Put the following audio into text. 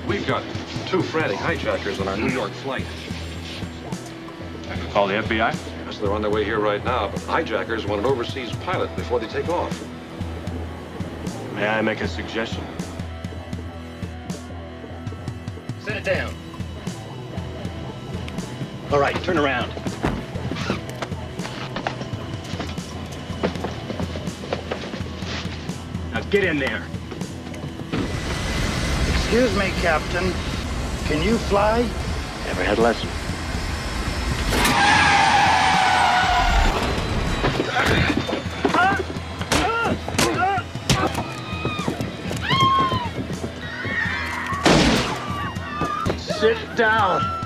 We've got 2 frantic hijackers on our New York flight. Call the FBI? Yes, they're on their way here right now, but hijackers want an overseas pilot before they take off. May I make a suggestion? Set it down. All right, turn around. Now get in there. Excuse me, Captain. Can you fly? Never had a lesson. Sit down.